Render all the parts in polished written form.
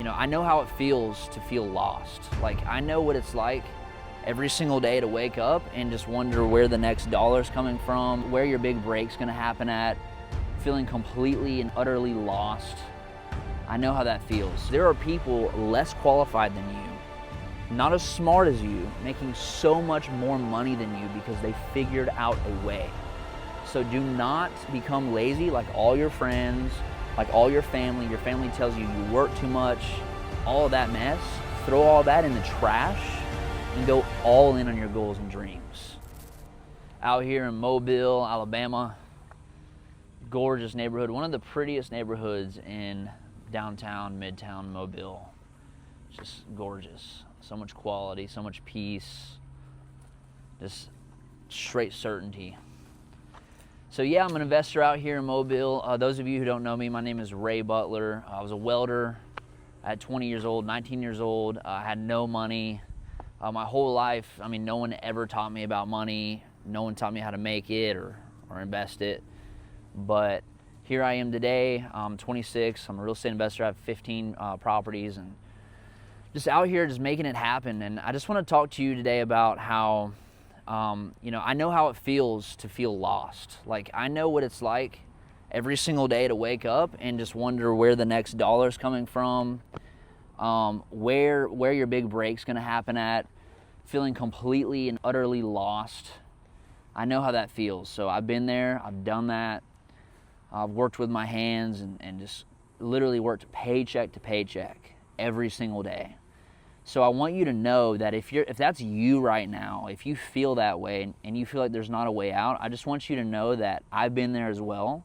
I know how it feels to feel lost. Like, I know what it's like every single day to wake up and just wonder where the next dollar's coming from, where your big break's gonna happen at, feeling completely and utterly lost. I know how that feels. There are people less qualified than you, not as smart as you, making so much more money than you because they figured out a way. So do not become lazy like all your friends, like all your family. Your family tells you you work too much, all of that mess. Throw all that in the trash and go all in on your goals and dreams. Out here in Mobile, Alabama, gorgeous neighborhood, one of the prettiest neighborhoods in downtown, midtown Mobile. Just gorgeous. So much quality, so much peace, just straight certainty. So yeah, I'm an investor out here in Mobile. Those of you who don't know me, my name is Ray Butler. I was a welder at 20 years old, 19 years old. I had no money. My whole life, no one ever taught me about money. No one taught me how to make it or invest it. But here I am today. I'm 26. I'm a real estate investor. I have 15 properties and just out here just making it happen. And I just want to talk to you today about how I know how it feels to feel lost. Like, I know what it's like every single day to wake up and just wonder where the next dollar's coming from, where your big break's gonna happen at, feeling completely and utterly lost. I know how that feels. So I've been there, I've done that. I've worked with my hands and just literally worked paycheck to paycheck every single day. So I want you to know that if that's you right now, if you feel that way and you feel like there's not a way out, I just want you to know that I've been there as well,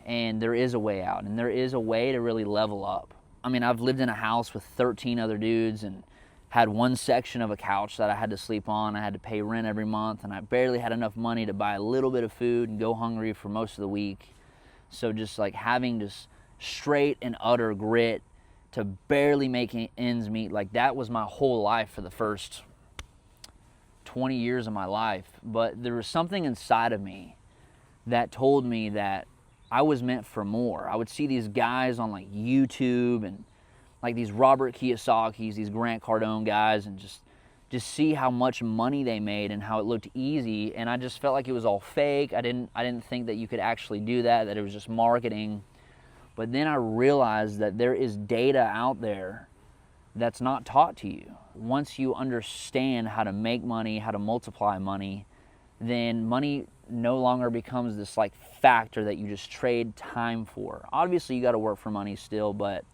and there is a way out, and there is a way to really level up. I've lived in a house with 13 other dudes and had one section of a couch that I had to sleep on. I had to pay rent every month, and I barely had enough money to buy a little bit of food and go hungry for most of the week. So just like having just straight and utter grit to barely making ends meet, like that was my whole life for the first 20 years of my life. But there was something inside of me that told me that I was meant for more. I would see these guys on like YouTube and like these Robert Kiyosaki's, these Grant Cardone guys, and just see how much money they made and how it looked easy, and I just felt like it was all fake. I didn't think that you could actually do that it was just marketing. But then I realized that there is data out there that's not taught to you. Once you understand how to make money, how to multiply money, then money no longer becomes this like factor that you just trade time for. Obviously you got to work for money still, but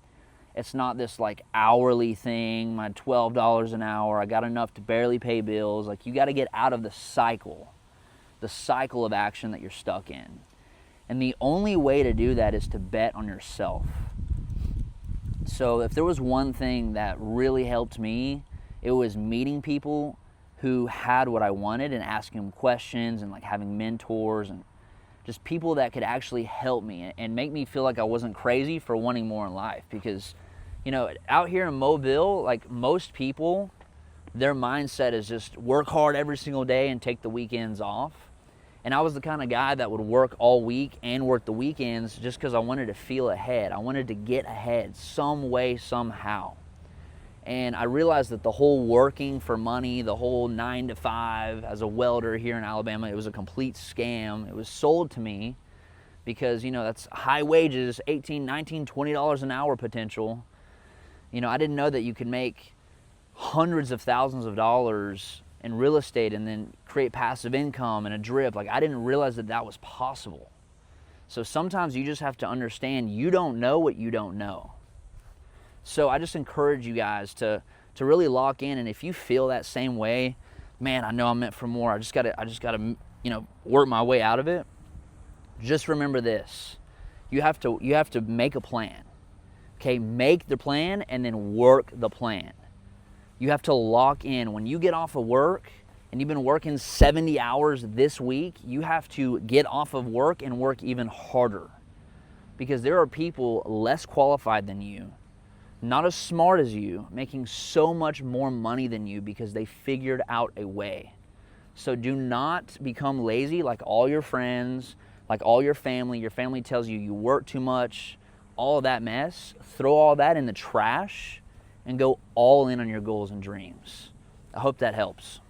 it's not this like hourly thing, my $12 an hour, I got enough to barely pay bills. Like, you got to get out of the cycle of action that you're stuck in. And the only way to do that is to bet on yourself. So if there was one thing that really helped me, it was meeting people who had what I wanted and asking them questions and like having mentors and just people that could actually help me and make me feel like I wasn't crazy for wanting more in life. Because, out here in Mobile, like most people, their mindset is just work hard every single day and take the weekends off. And I was the kind of guy that would work all week and work the weekends just because I wanted to feel ahead. I wanted to get ahead some way, somehow. And I realized that the whole working for money, the whole 9 to 5 as a welder here in Alabama, it was a complete scam. It was sold to me because, that's high wages, $18, $19, $20 an hour potential. I didn't know that you could make hundreds of thousands of dollars in real estate and then create passive income and a drip. Like, I didn't realize that was possible. So sometimes you just have to understand you don't know what you don't know. So I just encourage you guys to really lock in, and if you feel that same way, man, I know I'm meant for more. I just gotta work my way out of it. Just remember this: you have to make a plan. Okay, make the plan and then work the plan. You have to lock in. When you get off of work and you've been working 70 hours this week, you have to get off of work and work even harder, because there are people less qualified than you, not as smart as you, making so much more money than you because they figured out a way. So do not become lazy like all your friends, like all your family. Your family tells you you work too much, all of that mess, throw all that in the trash, and go all in on your goals and dreams. I hope that helps.